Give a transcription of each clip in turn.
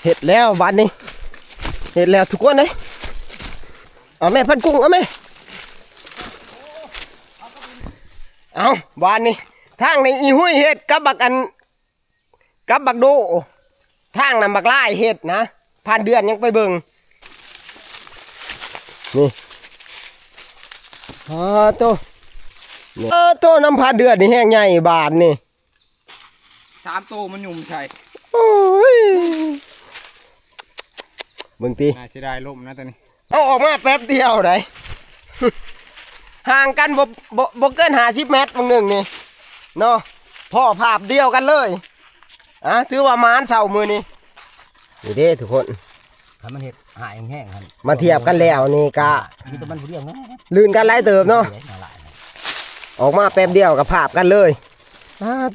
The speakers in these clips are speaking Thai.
เห็ดแล้วบ้านนี้เห็ดแล้วทุกคนเลยเอาแม่พันกุ้งเอาแม่เอาบ้านนี้ทางในอีหุ้ยเห็ดกับบักอันกับบักโดทางนำบักไล่เห็ดนะผ่านเดือนยังไปเบิ่งนี่โตน้ำผ่านเดือนนี่แห้งใหญ่บานนี่3 โตมันยุ่มใช่โอ้ยเบิ่งตีน่าเสียดายลมนะตอนนี้เอาออกมาแป๊บเดียวได้ ห่างกันบ่เกิน50 เมตรบางหนึ่งนี่เนาะพ่อภาพเดียวกันเลยถือว่ามานเสามือนี่นี่เด้ทุกคนถ้ามันเห็ดหายแห้งๆครับมาเทียบกันแล้วนี่กะมีแต่มันผู้เดียวนะลื่นกันหลายเติบเนาะออกมาแป๊บเดียวกับภาพกันเลย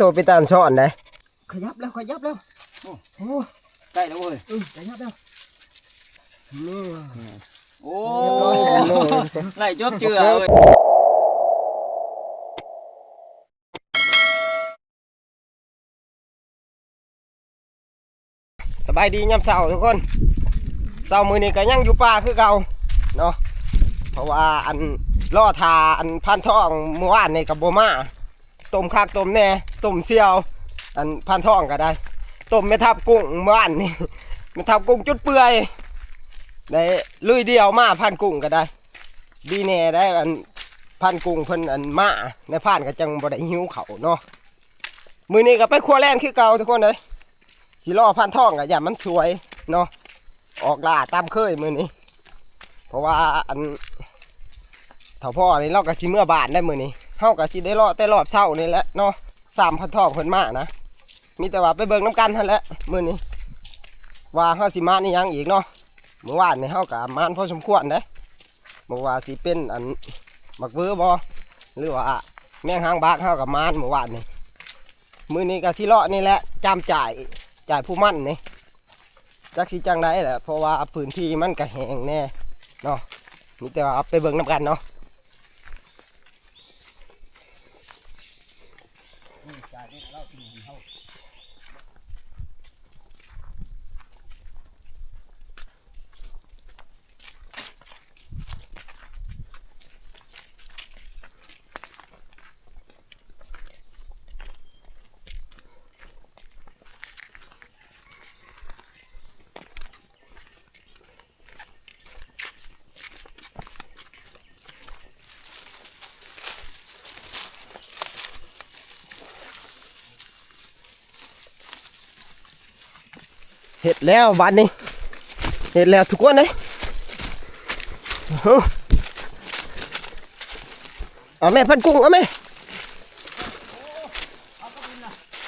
ตัวไปตานซ่อนได้ขยับแล้วโอ้ใกล้แล้วเว้ยขยับแล้วโอ้ไหลจบเจือเลยสบายดียามเช้าทุกคนเช้ามื้อนี้ก็ยังอยู่ป่าคือเก่าเนาะเพราะว่าอันล่อทาอันพันทองเมื่อวานนี่กับโบมาต้มคักต้มแน่ต้มเสี่ยวอันพันทองก็ได้ต้มไม่ทับกุ้งเมื่อวานนี่ไม่ทับกุ้งจุดเปื่อยได้ลุยเดียวมาพันกุ้งก็ได้ดีแน่ได้อันพันกุ้งเพิ่นอันมาในผ่านก็จังบ่ได้หิวเขาเนาะมื้อนี้ก็ไปครัวแล่นคือเก่าทุกคนเลยสิล่อพันทองก็อย่ามันสวยเนาะออกล่าตามเคยมื้อนี้เพราะว่าอันถ้าพ่อนี่เราก็สิเมื่อบานได้มื้อนี้เฮาก็สิได้ล่อแต่รอบเช้านี่แหละเนาะ3พันทองเพิ่นมานะมีแต่ว่าไปเบิ่งน้ำกันหั่นแหละมื้อนี้ว่าเฮาสิมานี่ยังอีกเนาะเมื่อวานนี่เฮาก็มานพอสมควรเด้บ่ว่าสิเป็นอันบักเวอบ่หรือว่าแมงหางบากเฮาก็มานเมื่อวานนี่มื้อนี้ก็สิเลาะนี่แหละจามจ่ายผู้มั่นนี่จักสิจังไดแหละเพราะว่าพื้นที่มันก็แห้งแน่เนาะมีแต่ว่าไปเบิ่งน้ำกันเนาะเห็ดแล้วบ้านนี้เห็ดแล้วทุกคนเลยเอาแม่พันกุ้งเอาแม่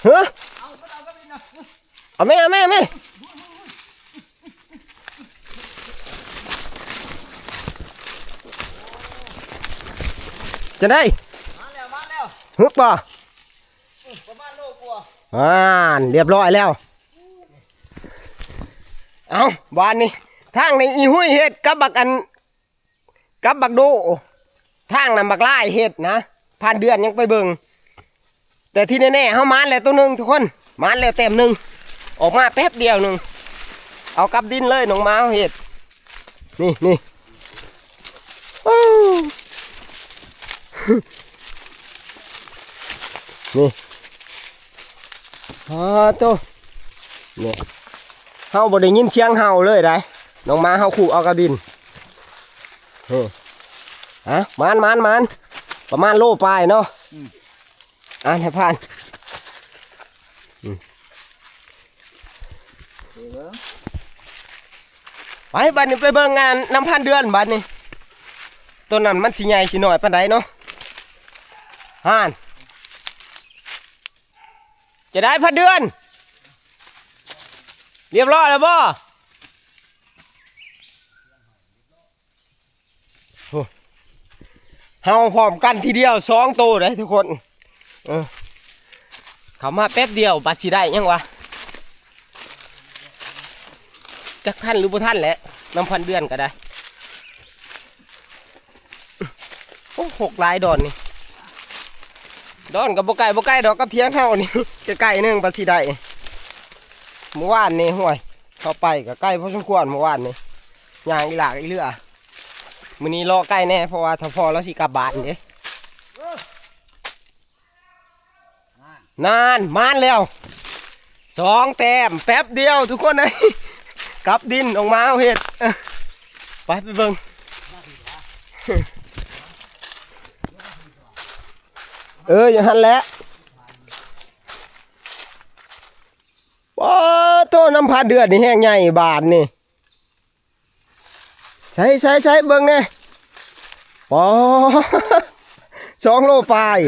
เฮ้อเอาแม่จะได้มาแล้ว ฮึกป่ะประมาณโลกว่าเรียบร้อยแล้วเอาบ้านนี้ทางในอีหุ้ยเห็ดกับบักอันกับบักโดทางนำบักไล่เห็ดนะผ่านเดือนยังไปเบิ่งแต่ที่แน่ๆเขามานแล้วตัวหนึ่งทุกคนมานแล้วเต็มหนึ่งออกมาแป๊บเดียวหนึ่งเอากับดินเลยน้องม้าเห็ดนี่นี่ตัวเนี่ยเฮาบ่ได้ยินเสียงเห่าเลยได้น้องม้าเฮาขู่เอากับดินมันประมาณโลปลายเนาะให้ผ่านไปบัดนี้ไปเบิ่งงานน้ำพันเดือนบัดนี้ต้นนั้นมันสิใหญ่สิหน่อยปานใดเนาะจะได้พันเดือนเรียบร้อยแล้วบ่เฮาพร้อมกันทีเดียว2 ตัวเลยทุกคนเขามาแป๊บเดียวบัดสิได้ยังวะจักท่านหรือบ่ท่านแหละน้ำพันเดือนก็ได้โอ้6 ลายดอนนี่ดอนกับบ่ไก่ดอกกับเทียงเฮานี่ใกล้ๆนึงบัดสิได้เมื่อวานนี่ห่วย เข้าไปก็ใกล้พอสมควรเมื่อวานนี่ย่างอีหลากอีเรือมื้อนี้รอใกล้แน่เพราะว่าถ้าพอแล้วสิกลับบ้านเด้นานมานแล้ว2 แต้มแป๊บเดียวทุกคนเลยกลับดินออกมาเอาเห็ดไปเบิ่งอย่างนั้นแหละว้าตัวน้ำพัดเดือดนี่แห้งใหญ่บาทนี่ใช้เบิ่งเนี่ยป๋อ2 โลปลาย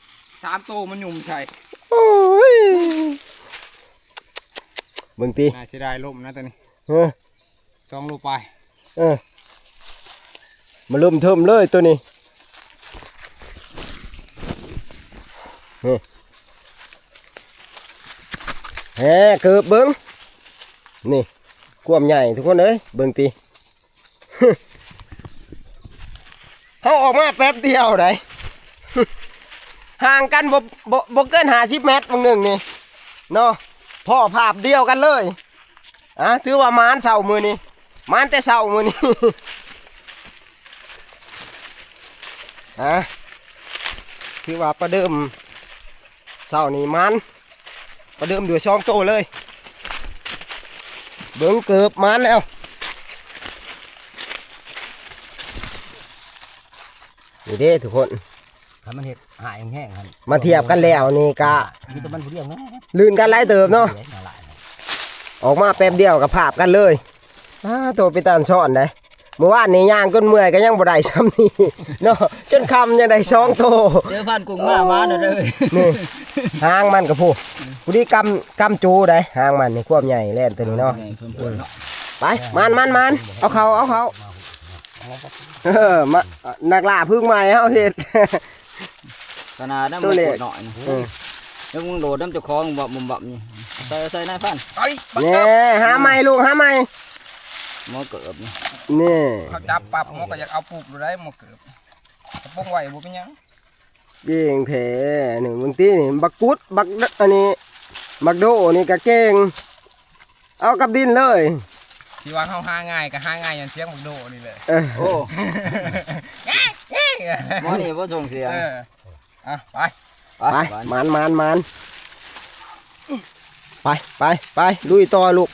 3 โตมันยุ่มใช่ โอ้ยเบิ่งตี น่าเสียดายล่มนะตัวนี้ 2 โลปลาย มาเริ่มเทิมเลยตัวนี้แหมเกือบเบิ้งนี่ความใหญ่ทุกคนเอ้ยเบิ้งตี เขาออกมาแป๊บเดียวได้ ห่างกันบ่เกิน50 เมตรบางหนึ่งนี่เนาะพ่อภาพเดียวกันเลยถือว่ามานเสามือนี่มานแต่เสามือนี่ คือว่าประเดิมเสานี่มันประเดิมด้วย2 โตเลยเบิ้งเกือบมันแล้วนี่เด้ทุกคน ถ้ามันเห็ดหายแห้งๆครับ มาเทียบกันแล้วนี่กะ มีแต่มันผู้เดียวนะ ลื่นกันหลายเติบเนาะออกมาแป๊บเดียวกับภาพกันเลยตัวไปตานซ่อนได้เมื่อวานนี้ย่างก้นเมื่อยก็ยังบ่ได้ซ้ำนี่เนาะจนคำยังได้2 โต เจอพันกุ้งมาเด้อเลย นี่หางมันกับผู้นี้กำจูได้หางมันนี่ควบใหญ่แล่นตัวนี้เนาะไปมันเอาเขามานักล่าพึ่งใหม่เอาเห็ด ขนาดนั้นมันกดหน่อยแล้วมึงโดดน้ำเจ้าของบ่มนี่ใส่นายพัน นี่หาใหม่ลูกหาใหม่ หมอเกิบนี่ นี่ เขาจับปรับมันก็อยากเอาปูบดูได้มันเกือบป้องไหวบ่เป็นยัง เก่งแท้นี่มึงตีนี่บักกุดบักอันนี้บักโดนี่ก็เก่งเอากับดินเลย ที่ว่าเขาหาง่ายก็หาง่ายอย่างเสียงบักโดนี่เลย โอ้หมอนี่บ่ส่งเสียง ไป มันไปลุยต่อลูก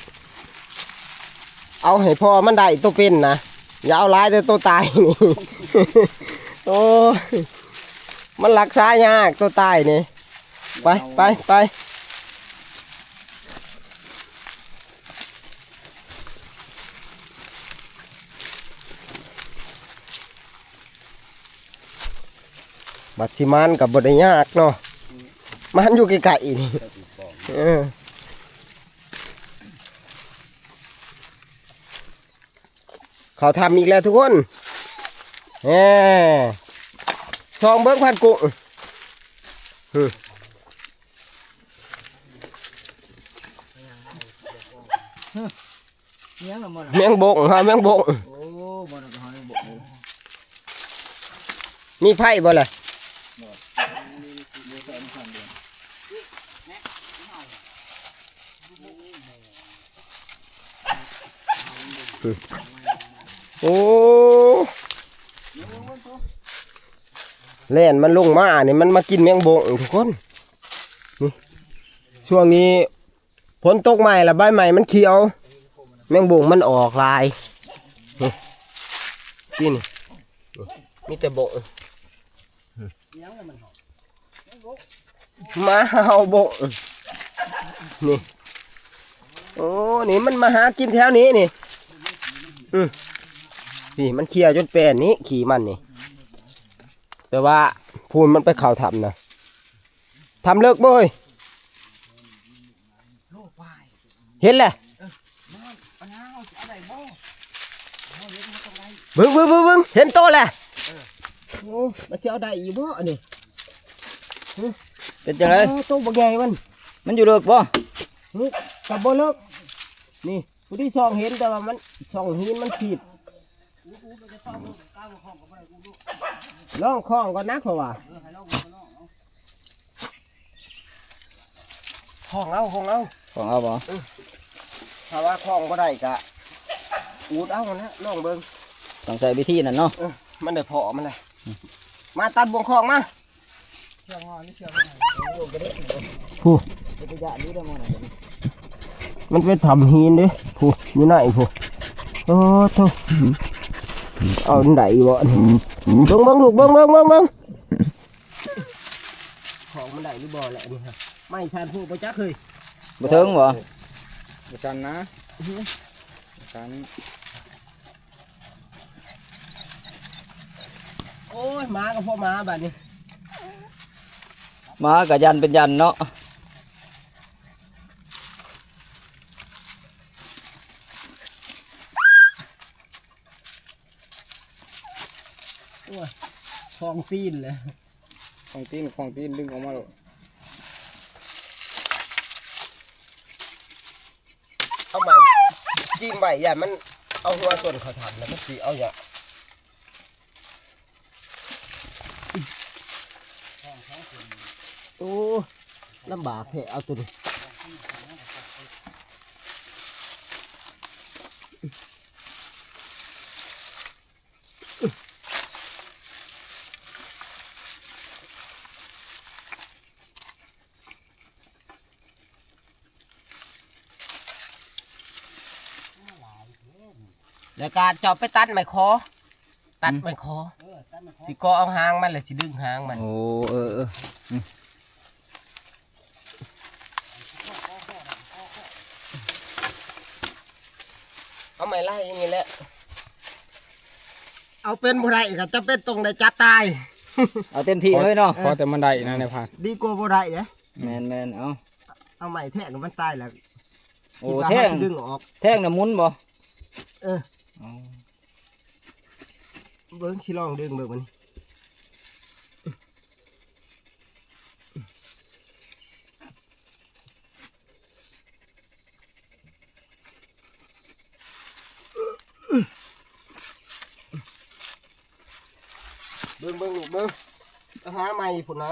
เอาให้พ่อมันได้ตัวเป็นนะอย่าเอาร้ายแต่ตัวตายนี่ โอ้มันรักษายากตัวตายนี่ไปบัดสิมันกับบดยากเนาะมันอยู่ไกลๆนี่เขาทำอีกแล้วทุกคนช่องเบิ้งพันกุ้งแมงบงฮะแมงบงมีไผ่บ่ล่ะโอ้แล่นมันลงมานี่มันมากินแมงบงทุกคนนี่ช่วงนี้ฝนตกใหม่ละใบใหม่มันเขียวแมงบงมันออกลายนี่มีแต่บงมาเอาบงนี่โอ้นี่มันมาหากินแถวนี้นี่นี่มันเคลียร์จนแปลนนี้ขี่มันนี่แต่ว่าพูนมันไปเข่าทำนะทำเลิกบ่อยเห็นแหละบึ้งเห็นโตแหละโอ้มาเจ้าได้อีบ่อันนี้ เป็นจังได๋ โตบ่ใหญ่มันอยู่เลิกบ่ กับบ่เลิกนี่ผู้ที่ส่องเห็นแต่ว่ามันส่องหินมันขีดล่องคล้องก็นักเพราะว่าห้องเอา ของเอาบ่ ถ้าว่าคล้องบ่ได้ก็อูดเอาแล้วลองเบิ่ง ต้องใช้วิธีนั่นเนาะ มันได้พอมันเลยมาตัดบ่วงคล้องมา เชือกงอนี่เชือก ผู้ เป็นตัวอย่างนี้ได้มั้ง มันเป็นทำหินเด้ผู้อยู่ไหนผู้โอ้โธ่เอาอันใดบ่เบิ่งลูกเบิ่งของมันได้หรือบ่แหละนี่ครับไม่ชันผู้บ่จักเคย บ่ถึงบ่ บุชันนะชัน โอ้ยมาก็พอมาบัดนี้ มาก็ยันเป็นยันเนาะ คลองตีนเลย ของตีนดึงออกมาเลย เอาใหม่จิ้มใบอย่ามันเอาหัวส่วนเขาทำแล้วมันสิเอาอย่าโอ้ลำบากแท้เอาตัวนี้แล้วก็จอบไปตัดไม้คอตัดไม้คอสิก็เอาหางมันเลยสิดึงหางมัน โอ้เออ เอาไม้ไล่อย่างนี้แหละเอาเป็นบ่ได้ก็จะเป็นตรงได้จับตาย เอาเต็มที่เลยเนาะ พอแต่มันได้นะในพาน ดีกว่าบ่ได้เด้ แมนเอา เอาไม้แทงมันตายแล้ว โอ้ คิดว่า แท่ เขา ง สิดึงออก แท่งน่ะหมุนบ่ เออเบิ่งสิลองดึงเบิ่งมันเบิ่งลูกเบิ่งจะหาใหม่พุ่นนะ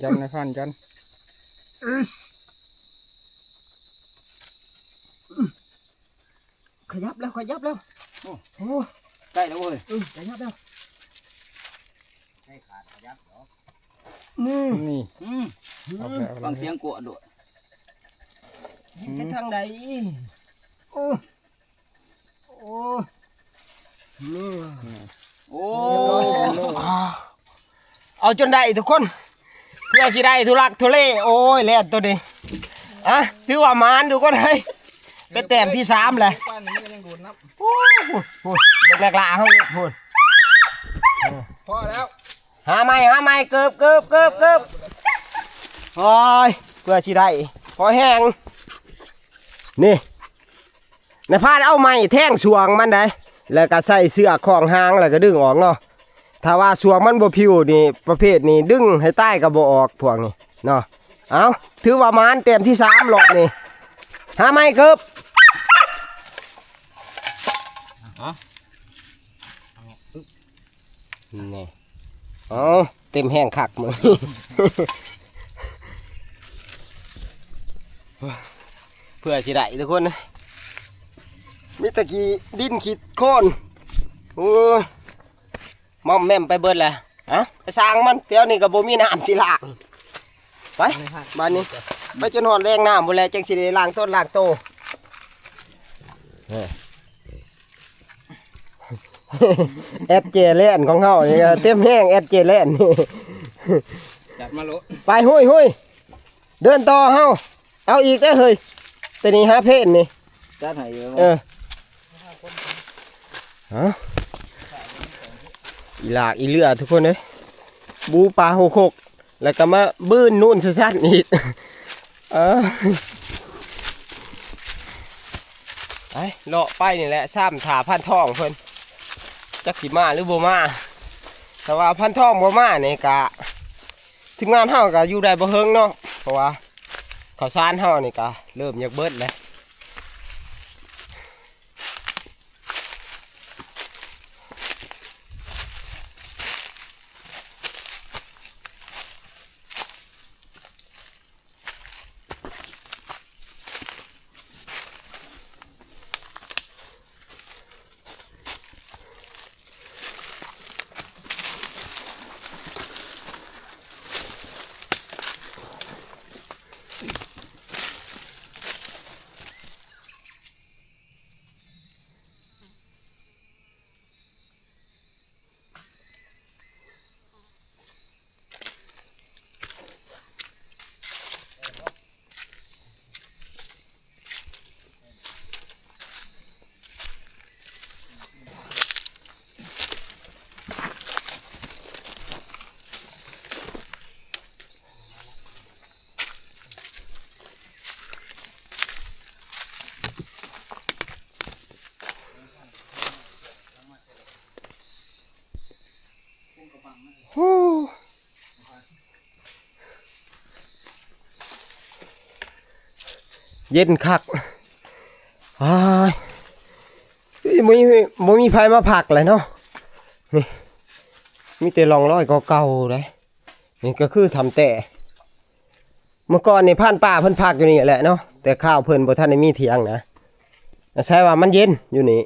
ยันในพานยัน ขยับแล้วโอ้ ใกล้แล้วเว้ย ขยับแล้ว ใกล้ขาดขยับเหรอ นี่ นี่ ฟังเสียงกวดด้วย สิไปทางใดโอ้โอ้นี่ โอ้ เอาจนได้ทุกคนเพื่อสิได้ทุลักทุเลโอ้ยแล่นตัวนี้อ่ะถือว่ามานทุกคนเฮ้ยเป็นแต้มที่3แหละ ป้านนี่ยังดูดนับ โอ้ยพูดเด็กนักลาเฮาพูด พอแล้ว หาไม้เกือบโอ้ยเพื่อสิได้พอแห้งนี่ในพาดเอาไม้แท่งสวงมันได้แล้วก็ใส่เสื้อของหางแล้วก็ดึงออกเนาะถ้าว่าสวงมันบ่พิวนี่ประเภทนี้ดึงให้ใต้ก็บ่ออกพวกนี้เนาะเอาถือว่ามานเต็มที่3รอบนี่หาไม้เกือบนี่เอาเต็มแห้งคักมึง เพื่อสิได้ทุกคนนะมิตะกี้ดินขีดโค่นโอ้ยมอมแม่มไปเบิดแหละไปสร้างมันเดี๋ยวนี้ก็บ่มีน้ำสิล้างไปบ้านนี้ไปจนหอดแรงน้ำบ่แล้วจังสิได้ล้างต้นล้างโตแอดเจแล่นของเฮานี่ก็เต็มแห้งแอดเจแล่นนี่ จัดมาโล ไปหุยเดินต่อเฮาเอาอีกได้อเฮ้ยแต่นี่หาเพศนี่ จัดให้อยู่ เออฮะอีหลากอีเลือทุกคนเลยบูปลาหกแล้วก็มาบื้นนู่นสั้นๆอีกไปเลาะไปนี่แหละซ้ำถาพันทองเพิ่นจักสิมาหรือบ่มาแต่ว่าพันทองบ่มานี่กะทีมงานเฮาก็อยู่ได้บ่เฮิงเนาะเพราะว่าข้าวสารเฮานี่ก็เริ่มอยากเบิดแล้ว โอ้เย็นคักอ้ายบ่มีไผมาผักเลยเนาะนี่มีแต่ร่องรอยเก่าๆเลยนี่ก็คือทำแต่เมื่อก่อนนี่ผ่านป่าเพิ่นพักอยู่นี่แหละเนาะแต่ข้าวเพิ่นบ่ทันได้มีเถียงนะใช่ว่ามันเย็นอยู่นี่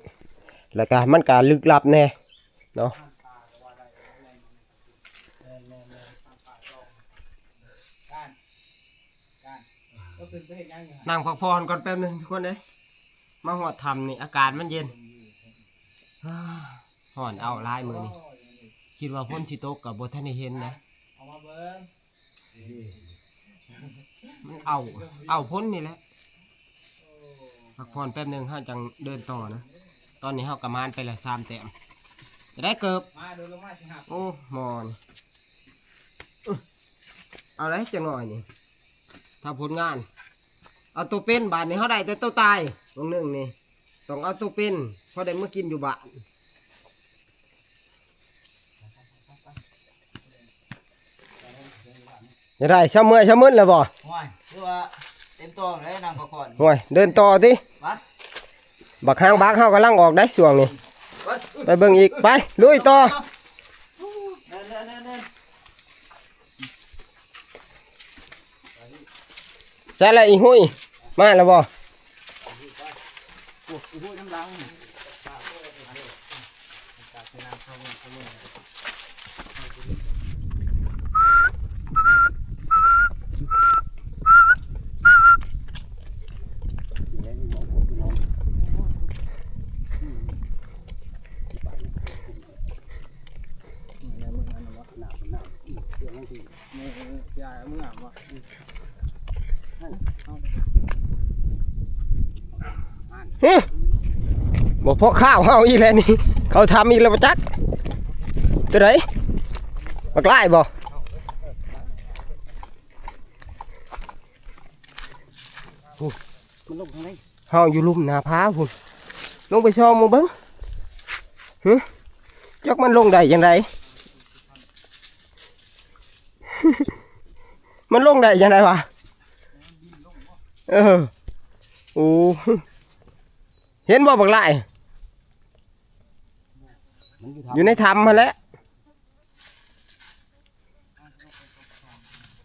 แล้วก็มันก็ลึกลับแน่เนาะนั่งพักผ่อนก่อนแป๊บนึงทุกคนเด้มาหอดทำนี่อากาศมันเย็นหอนเอาลายมือนี่คิดว่าพ้นสิตกกับบ่ทันได้เห็นนะมันเอาพ้นนี่แหละพักผ่อนแป๊บนึงเฮาจังเดินต่อนะตอนนี้เฮากะมานไปละ3 แต้มจะได้เกือบโอ้หมอนเอาอะไรจังหน่อยนี่ถ้าผลงานเอาตัวเป็นบาทนี่เฮาได้แต่ตัวตายตรงนึงนี่ต้องเอาตัวเป็นพอได้มากินอยู่บ้านจะได้ช้ำเมื่อยช้ำมึนแล้วบ่ ห่วยคือว่าเต็มตัวเลยนางพักผ่อน ห่วยเดินต่อติ มา บักหางบักเฮากำลังออกได้ช่วงนี้ไปเบิ่งอีกไปลุยต่อใส่ละอีหุ้ยมาแล้วบ่ พูดน้ำลัง ฮึบ่พอข้าวเฮาอีแล้วนี่เขาทำอีกแล้วบ่จักตัวไหนบักไล่บ่มันลงทางไหน เฮาอยู่ลุ่มหน้าผาพุ่นลงไปซ่องมึงเบิ่งฮึจักมันลงได้จังได มันลงได้จังไดวะโอ้เห็นบ่บักไล่อยู่ในถ้ำมาแหล้ว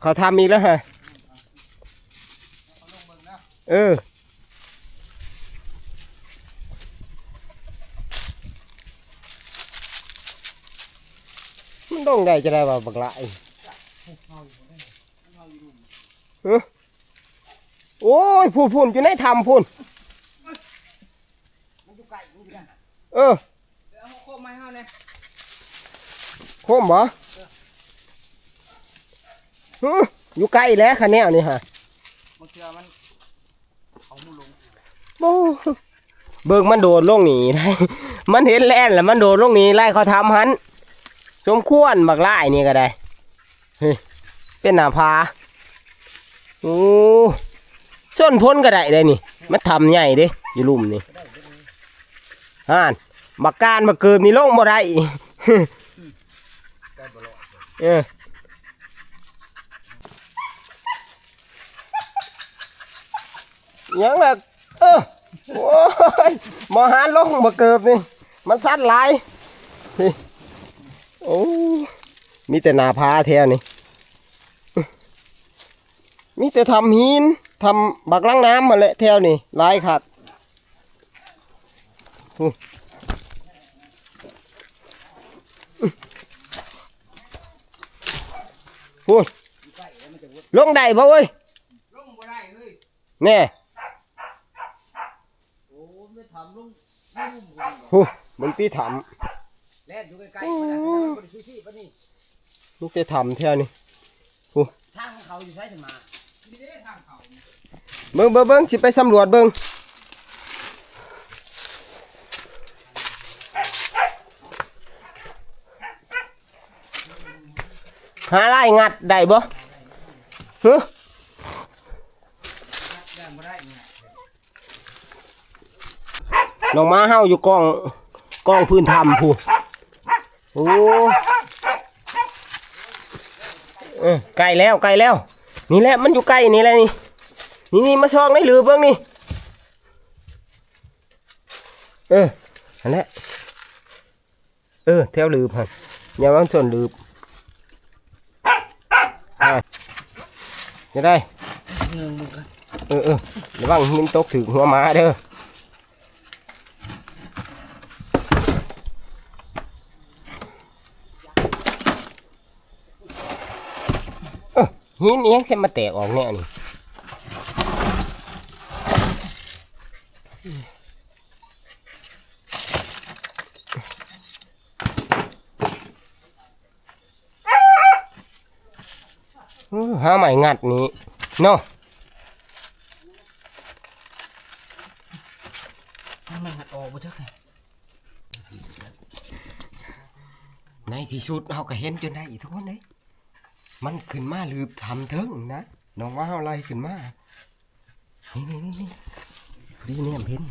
เขาทำอีกแล้วฮะมันต้องได้จะได้ว่าบักไล่โอ้ยพูนอยู่ในถ้ำพูน มันอยู่ไกลอยู่กัน เออ เอาโคมไม้เฮาเนี่ย โคมบ่อยู่ใกล้แล้วคันแนวนี่ฮะ บางเทื่อมันเอามือลง โอ้เบิ่งมันโดดลงนี่ได้ มันเห็นแล่นแล้วมันโดดลงนี่ไล่เขาทำหันสมควรบักไล่นี่ก็ได้เฮ้ยเป็นหน้าผาโอ้ส้นพ้นก็ได้เลยนี่มันทำใหญ่เด้อยู่ลุ่มนี่ห่านบักการบักเกิมนี่ลงบ่ได้ ยังแบบโอ้ยมอหาลงบักเกิบนี่มันสั้นหลายโอ้มีแต่หนาพาแท้นี่มีแต่ทำหินทำบักล้างน้ำมาแหละแถวนี่หลายขัดพูดลงได้บ่เว้ย ลงบ่ได้เฮ้ย แน่ โอ้ไม่ทำลง มึงตีถาม แล่นอยู่ไกลๆมันน่ะมันบ่ได้ชี้ๆปานนี้ มึงจะทำแถวนี่ ทางของเขาอยู่ไสถึงมานี่เด้ทางเขา เบิ่งสิไปสำรวจเบิ่งหาไล่งัดได้บ่ฮึ แล่นบ่ได้เนี่ย น้องม้าเฮาอยู่กองพื้นถ้ำผู้โอ้ ใกล้แล้วนี่แหละมันอยู่ใกล้นี่แหละนี่มาช่องในหลืบเบิ่งนี่อันนี้แถวหลืบหั่นอย่าวางส่วนหลืบจะได้ระวังหินตกถึงหัวหมาเด้อหินเอียงแค่มาแตกออกแน่นี่หาใหม่งัดนี้เนาะมันหัดออกบ่จักไง ในที่สุดเราก็เห็นจนได้อีกทุกคนเลยมันขึ้นมาลืบทำเถิงนะน้องว่าเฮาไล่ขึ้นมานี่ดีเนี่ยเห็น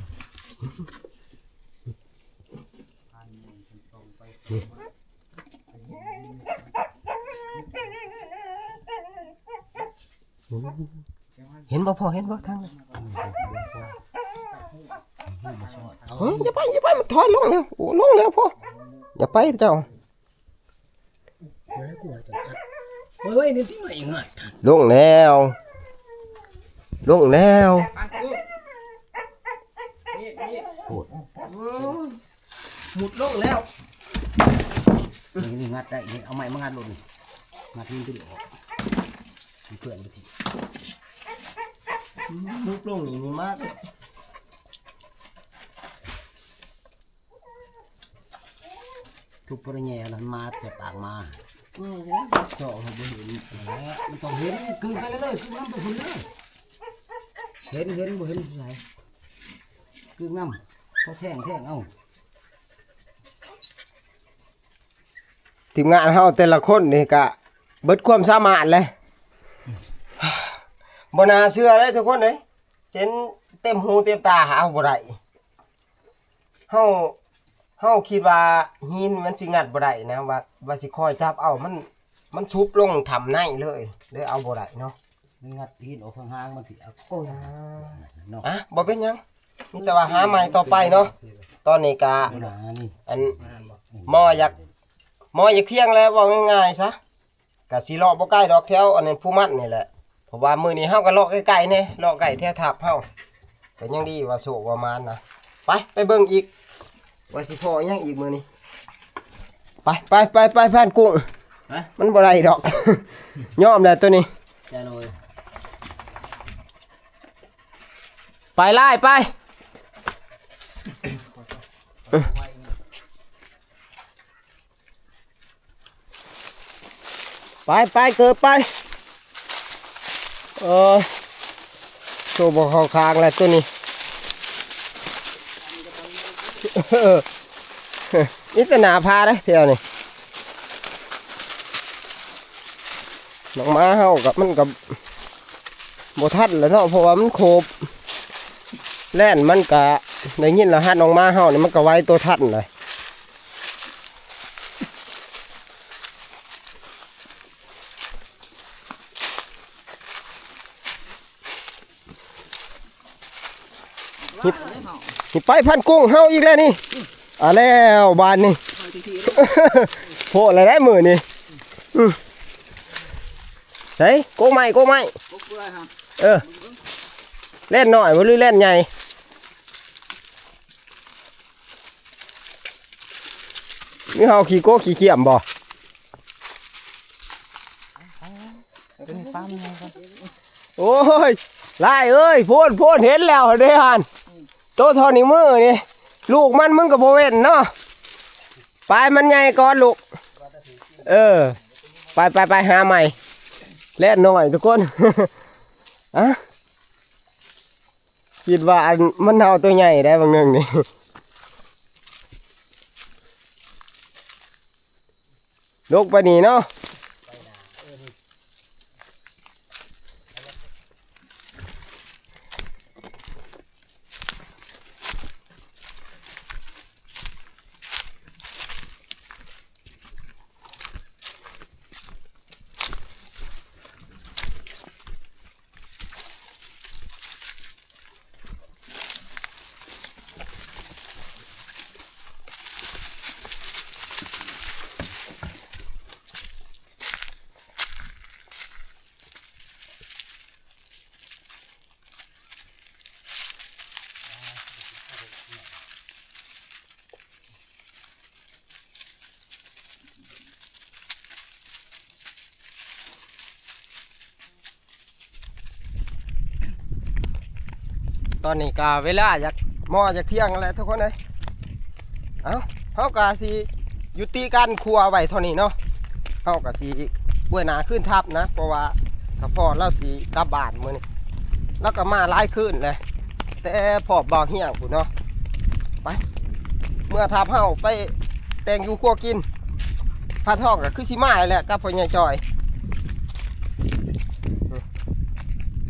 เห็นบ่พอเห็นบ่ทางนั้นอย่าไปมันถอยลงแล้วโอ้ลงแล้วพ่ออย่าไปเจ้า เว้ยนี่ที่ไหนง่าย ลงแล้วหมุดลงแล้ว นี่งัดได้นี่เอาไม้มางัดลงนี่งัดนี่ตัวเดียวเพื่อนไปสิ มุดลงนี่มาก ทุกปริญญาแล้วมาเจ็บปากมาเจาะเขาบ่เห็นมันต้องเห็นกึ่งไปเลยกึ่งน้ำไปคนเลยเห็นบ่เห็นไรกึ่งน้ำเขาแท่งเอา ทีมงานเฮาแต่ละคนนี่ก็เบิดความสามารถเลยบ่น่าเชื่อเลยทุกคนเลยเห็นเต็มหูเต็มตาหาบ่ได้เฮาคิดว่าหินมันสิงัดบ่ได้นะว่าสิคอยจับเอามันชุบลงทำในเลยเอาบ่ได้เนาะ งัดหินออกทางหางมันสิเอาโอ้ยเนาะ บ่เป็นหยังมีแต่ว่าหาใหม่ต่อไปเนาะตอนนี้ก็ นี่ อันหมออยากเที่ยงแล้วว่าง่ายๆซะก็สิเลาะบ่ใกล้ดอกแถวอันนั้นผู้มั่นนี่แหละเพราะว่ามื้อนี้เฮาก็เลาะใกล้ๆแน่เลาะใกล้แถวทับเฮาก็ยังดีว่าโศกว่ามานนะไปเบิ่งอีกว่าสิพอยังอีกมื้อนี้ไปผ่านกุ้งมันบ่ได้ดอก ยอมแล้วตัวนี้ จะเลย ไปไล่ไปเกิดไปโชว์บอกเขาคางแล้วตัวนี้นี่แต่หนาพาได้เที่ยวนี่น้องม้าเฮากับมันกับโบทัดแล้วเนาะเพราะว่ามันโคบแล่นมันกะได้ยินแล้วฮัดน้องม้าเฮานี่มันก็ไว้ตัวทัดเลยนี่ไปพันกุ้งเฮาอีกแล้วนี่แล้วบานนี่ โผล่อะไรได้มือนี่ใช่โก้ไม้เล่นหน่อยบ่หรือเล่นใหญ่นี่เฮาขี่โก้ขี่เขี่ยมบ่โอ้ยไล่เอ้ยโพนเห็นแล้วเด้ฮันโตทอนี่มือนี่ลูกมันมึงกับโบเวนเนาะปลายมันใหญ่ก่อนลูกไปหาใหม่เล่นหน่อยทุกคน คิดว่ามันเอาตัวใหญ่ได้บางหนึ่งนี่ ลูกไปนี่เนาะ ตอนนี้ก็เวลาอยากอยากเที่ยงแล้วทุกคนเลยเอ้าเฮาก็สิยุติการครัวไว้เท่านี้เนาะเฮาก็สิเบื่อหนาขึ้นทับนะเพราะว่าถ้าพ่อเราสิกลับบ้านมื้อนี้แล้วก็มาหลายคืนเลยแต่พ่อบอกเฮียงพุ่นเนาะไปเมื่อทับเฮาไปแต่งอยู่ครัวกินพาทองก็คือสิมาแหละกับพ่อใหญ่จอย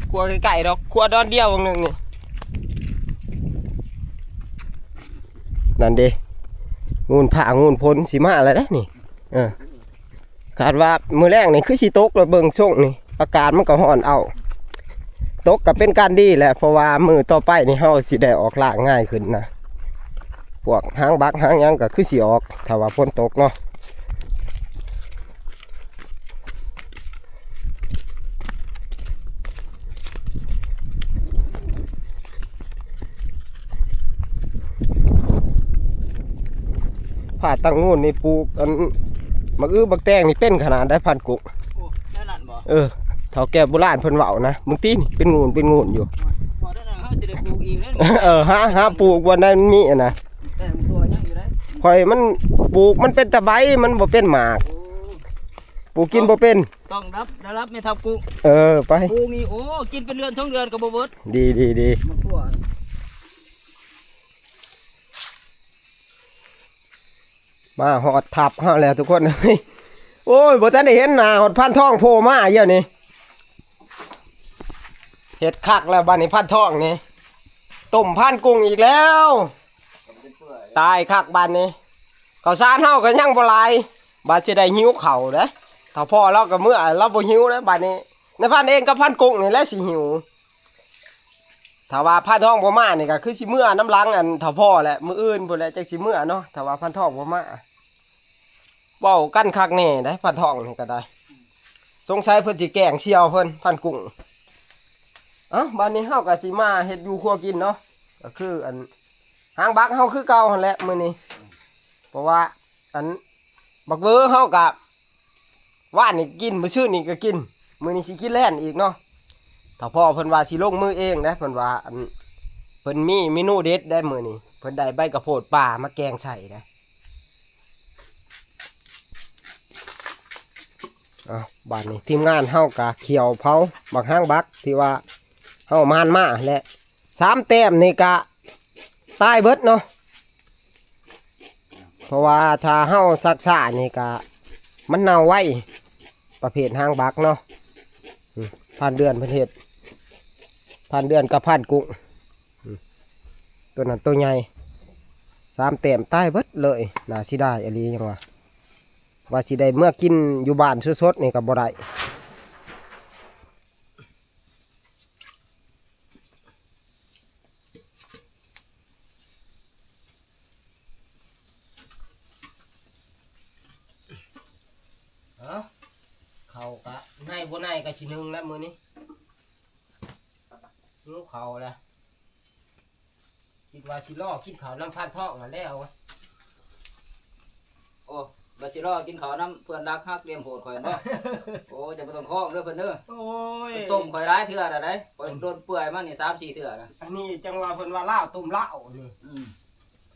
ครัวไก่ดอกครัวดอนเดียวนึงนี่นั่นเด้งูนผ่างูนพ้นสิมาอะไรได้นี่คาดว่ามือแรกนี่คือสิตกแล้วเบิ่งช่วงนี่อากาศมันก็ร้อนเอาตกก็เป็นการดีแหละเพราะว่ามือต่อไปนี่เฮาสิได้ออกล่างง่ายขึ้นนะพวกหางบักหางหยังก็คือสิออกถ้าว่าฝนตกเนาะผ่าตั้งงูนนี่ปลูกอันมะอื้อบักแตงนี่เป็นขนาดได้พันกุก โอ้นั่นนั่นบ่ เฒ่าแก่โบราณเพิ่นเว้านะมึงตีนี่เป็นงูนอยู่ บ่ได้นั่นเฮาสิได้ปลูกอีกแล้ว หาปลูกบ่ได้มันมีอะนะ แต่ตัวยังอยู่ได้ ข่อยมันปลูกมันเป็นตะไบมันบ่เป็นหมาก โอ้ ปลูกกินบ่เป็น ต้องรับไม่ทับกู ไป ปลูกนี่โอ้กินเป็นเดือน2 เดือนก็บ่เบิด ดี มันตัว มาหอดทับเฮาแล้วทุกคนเฮ้ยโอ้ยบ่ทันได้เห็นหน้าหอดพันทองโผล่มาเดี๋ยวนี้เฮ็ดคักแล้วบัดนี้พันทองนี่ต้มพันกุ้งอีกแล้วตายคักบัดนี้ข้าวสารเฮาก็ยังบ่หลายบัดสิได้หิวข้าวเด้ถ้าพ่อเราก็มื้อเราบ่หิวแล้วบัดนี้ในพันเองกับพันกุ้งนี่แหละสิหิวถ้าว่าพันทองบ่มานี่ก็คือสิมื้อน้ำลังอันถ้าพ่อแหละมื้ออื่นพุ่นแหละจักสิมื้อเนาะถ้าว่าพันทองบ่มาเว้ากันคักแน่ได้พันทองนี่ก็ได้สงสัยเพิ่นสิแกล้งเสี่ยวเพิ่นพันกุ้งบัดนี้เฮาก็สิมาเฮ็ดอยู่ครัวกินเนาะก็คืออันหางบักเฮาคือเก่าหั่นแหละมื้อนี้เพราะว่าอันบักเวอเฮาก็ว่านนี่กินมื้อชื่อนี่ก็กินมื้อนี้สิกินแล่นอีกเนาะถ้าพ่อเพิ่นว่าสิลงมือเองนะเพิ่นว่าอันเพิ่นมีเมนูเด็ดได้มื้อนี้เพิ่นได้ใบกระโพดป่ามาแกงใส่นะบ้านนี้ทีมงานเฮากะเขียวเผาบักหางบักที่ว่าเฮามานมาและ3 แต้มนี่กะตายเบิดเนาะเพราะว่าถ้าเฮาซักษานี่กะมันเน่าไว้ประเภทหางบักเนาะพันเดือนประเภทพันเดือนกับพันกุ้งตัวนั้นตัวใหญ่3 แต้มตายเบิดเลยน่าสิได้อหลีจังว่าสิได้เมื่อกินอยู่บ้านสดๆนี่ก็บ่ได้เขากะในบ่ในก็สินึงแล้วมื้อนี้หิวข้าวแล้วคิดว่าสิรอกินข้าวน้ำพันทองนั่นแล้ว โอ้บัดสิรอกินข้าวน้ำเพื่อนรักฮักเตรียมโหดข่อยบ่ โอ้จะบ่ต้องค้องเด้อเพิ่นเด้อ โอ้ย ต้มข่อยหลายเทื่อแล้วได้ข่อยโดนเปื่อยมานี่3-4 เทื่อแล้ว อันนี้จังว่าเพิ่นว่าลาวต้มลาวนี่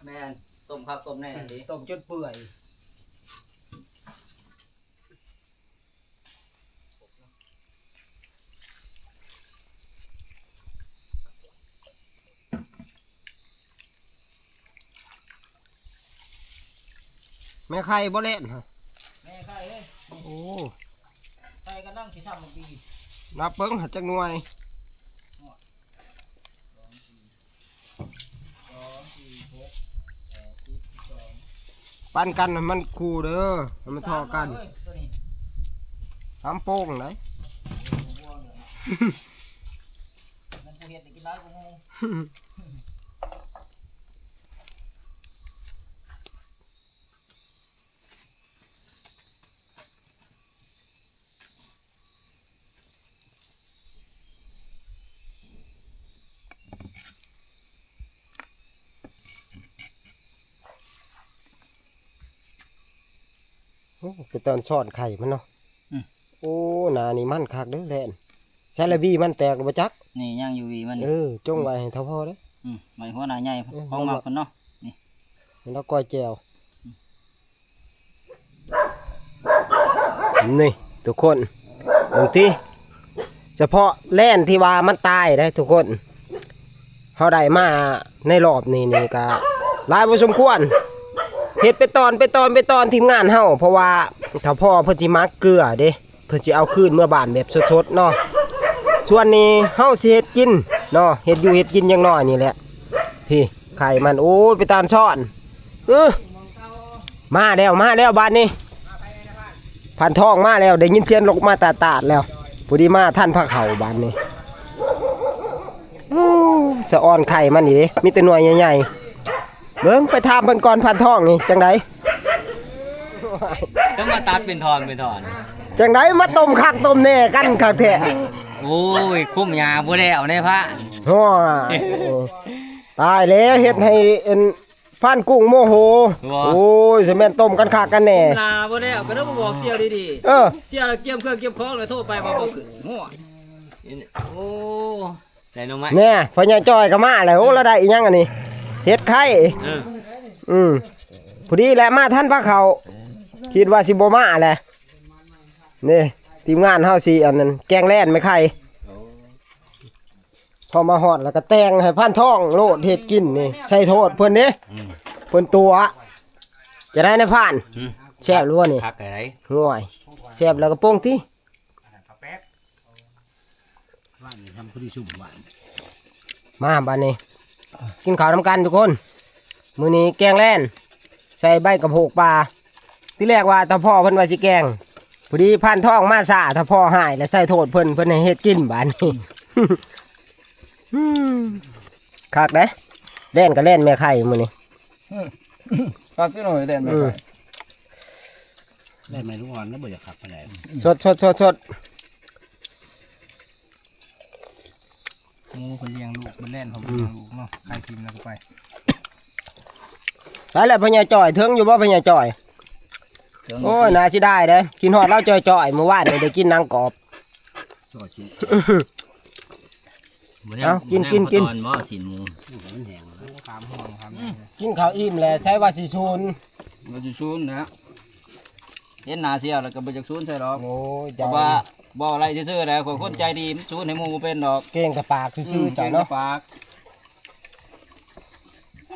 แม่นต้มคักต้มแน่ดิ ต้มจนเปื่อยแม่ไข่บ่เล่นฮะ แม่ไข่เอ้ย โอ้ ไข่กำลังสิซ้ำปี นับเบิ่งหาจักหน่วย ปั้นกันให้มันคู่เด้อให้มันเท่อกันทำโป้งไหน มันผู้เฮ็ดได้กินหลายกว่าหมู่ โอ้เป็นตอนซ่อนไข่มันเนาะโอ้หนานี่มันคักเด้อแลน ใช้ระบี้มันแตกบ่จัก นี่ย่างอยู่วีมัน จงไว้ให้เท่าพอเด้อ ใบหัวหน้าใหญ่ของมักเพิ่นเนาะ แล้วก้อยแจวนี่ทุกคนบางทีเฉพาะแล่นที่ว่ามันตายได้ทุกคนเฮาได้มาในรอบนี้ก็หลายพอสมควรเฮ็ดไปตอนทีมงานเฮาเพราะว่าถ้าพ่อเพิ่นสิมักเกลือเด้เพิ่นสิเอาคืนเมื่อบ้านแบบสดๆเนาะส่วนนี้เฮาสิเฮ็ดกินเนาะเฮ็ดอยู่เฮ็ดกินอย่างน้อยนี่แหละพี่ไข่มันโอ้ยไปตามช้อนมาแล้วบ้านนี้พันทองมาแล้วได้ยินเสียงลกมาตาดแล้วพอดีมาท่านพระเขาบ้านนี้สะออนไข่มันนี่เด้มีแต่หน่วยใหญ่ๆเบิ่งไปถามเพิ่นก่อนพันทองนี่จังได จะมาตัดเป็นทอน จังไดมาต้มคักต้มแน่กันคักแท้ โอ้ยคุ้มยาบ่ได้เอาในพระ ฮ้อตายแล้วเฮ็ดให้เอ็นพันกุ้งโมโหโอ้ยสิแม่นต้มกันคักกันแน่ ลาบ่ได้เอาก็ต้องบอกเสี่ยวดี เออ ๆเสี่ยวแล้วเก็บเครื่องเก็บของแล้วโทรไปมาบ่ขึ้นหัวโอ้ได้น้องไหม แน่พ่อใหญ่จ้อยก็มาแล้วโอ้แล้วได้อีหยังอันนี้เฮ็ดไข่พอดีแหละมาท่านพระเขาคิดว่าสิบ่มาแหละนี่ทีมงานเฮาสิอันนั้นแกงแล่นไม่ไข่พอมาฮอดแล้วก็แต่งให้พันทองโลดเฮ็ดกินนี่ใส่โทษเพิ่นเด้เพิ่นตัวจะได้ในผ่านแซ่บรู้ว่านี่ พักอะไร ห่วยแซ่บแล้วก็โป่งติ บ้านทำพอดีสุ่มหวาน มาบัดนี้กินข้าวนำกันทุกคนมื้อนี้แกงแล่นใส่ใบกระโพกปลาที่แรกว่าตาพ่อเพิ่นว่าสิแกงพอดีพันทองมาซ่าถ้าพ่อหายแล้วใส่โทษเพิ่นให้เฮ็ดกินบัดนี้ คักเด้แล่นก็แล่นแม่ไข่มื้อนี้ พักที่หน่อยเด่นไหม ได้ไหมลูกอ่อนแล้วบ่อยากขับไปไหน สด งูคนเลี้ยงลูกมันเล่นผมเลี้ยงลูกเนาะใครกินแล้วก็ไป ใส่แล้วพ่อใหญ่จ่อยถึงอยู่บ่พ่อใหญ่จ่อยโอ้ยน่าสิได้เด้กินฮอดเราจ่อยๆเมื่อวานนี่ได้กินนางกอบ ซอยชิ้น เอากิน ตอนบ่สินหมู มันแห้งแล้ว ขามห่วงขาม กินข้าวอิ่มแล้วใช้ว่าสิชูน บ่จะชูนนะเห็นหน้าเสียแล้วก็บ่จะชูนใช่หรอก โอ้ย เพ เจ้า ราะว่าบ่อะไรซื่อๆแหละคนใจดีมันชูนให้หมู่บ่เป็นดอก เก่งกับปากซื่อๆเจ้าเนาะ ปาก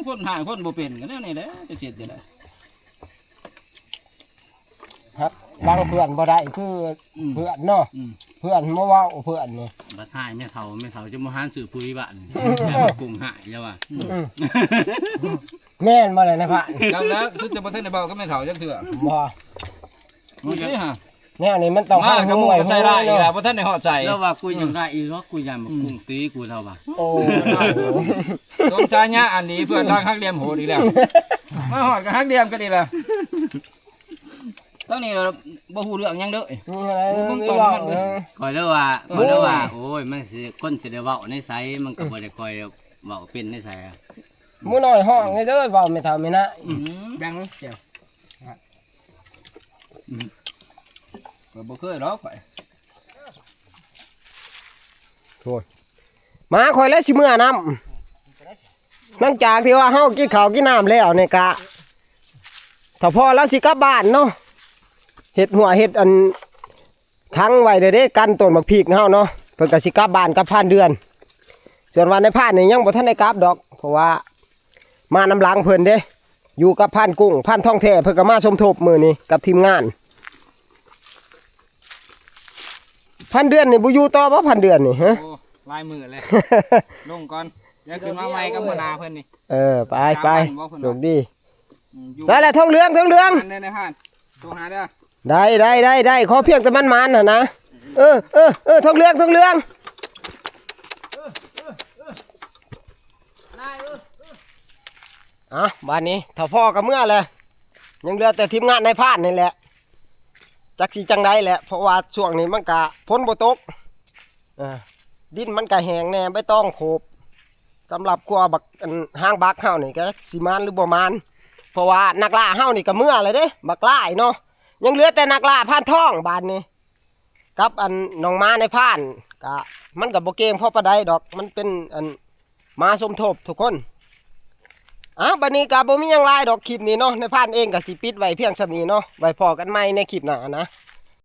คนหาคนบ่เป็นกันแนวนี้แหละจะเสียดอยู่แหละ ครับบางเพื่อนบ่ได้คือเพื่อนเนาะเพื่อนบ่เว้าเพื่อนนี่ บัดท้ายแม่เฒ่าจะมาหานสื่อปุ๋ยบ้านแค่กุ้งหายแล้วว่ะ แม่นบ่เลยนะพระ จังแล้วคือจะบ่ทันได้เบาก็ไม่เฒ่าจังเถื่อ บ่ นี่ฮะ แนวนี้มันต้อง มากับหมู่ก็ใส่ได้อีกแล้วบ่ทันได้ฮอดใจ แล้วว่ากูยังได้อีกเนาะกูยังมากุ้งตีกูเท่าว่ะ โอ้ สมชายญะอันนี้เพื่อนทางฮักเหลี่ยมโหดอีกแล้วมาฮอดก็ฮักเหลี่ยมกันอีกแล้วตอนนี้เราบ่ฮู้เรื่องหยังเด้อ นี่อะไรนี่เว้า คอยเด้อว่าโอ้ยมันสิคนสิได้เว้าในไสมันก็บ่ได้คอยเว้าเป็นในไส หมู่น้อยห้องไงเด้อเว้าไม่เท่าไม่นะ แบ่งเจียวบ่เคยหรอกไป มาข่อยแล้วสิมื้อน้ำหลังจากที่ว่าเฮากินข้าวกินน้ำแล้วนี่กะถ้าพอแล้วสิกลับบ้านเนาะเฮ็ดหัวเฮ็ดอันทั้งไว้เด้กันต้นบักพริกเฮาเนาะเพิ่นก็สิกลับบ้านกลับผ่านเดือน ส่วนวันในผ่านนี่ยังบ่ทันได้กลับดอก เพราะว่ามาน้ำหลังเพิ่นเด้อยู่กับผ่านกุ้งผ่านทองแท้เพิ่นก็มาสมทบมื้อนี้กับทีมงานพันเดือนนี่บ่อยู่ต่อบ่พันเดือนนี่ฮะ โอ้ลายมือเลย ลงก่อนเดี๋ยวขึ้นมาใหม่กับหัวหน้าเพิ่นนี่ ไปโชคดีใส่แล้วทองเหลือง อันนี้ในห้านโทรหาเด้อ ได้ขอเพียงแต่มันน่ะนะทองเหลืองบ้านนี้ถ้าพ่อกับเมื่อเลยยังเหลือแต่ทีมงานในพานนี่แหละจักสิจังไดแหละเพราะว่าช่วงนี้มันกะพ้นบ่ตกดินมันกะแห้งแน่ไม่ต้องโขบสำหรับกลัวบักห้างบักเฮานี่ก็สิมานหรือบ่มานเพราะว่านักล่าเฮานี่ก็เมื่อเลยเด้บักล่ายเนาะยังเหลือแต่นักล่าพานทองบ้านนี้กับน้องม้าในพาน กะมันกับโบเกงพอประไดดอกมันเป็นอันมาสมทบทุกคนบัดนี้กะบ่มีหยังหลายดอกคลิปนี้เนาะในพานเองก็สิปิดไว้เพียงส่ำนี้เนาะไว้พอกันใหม่ในคลิปหน้านะ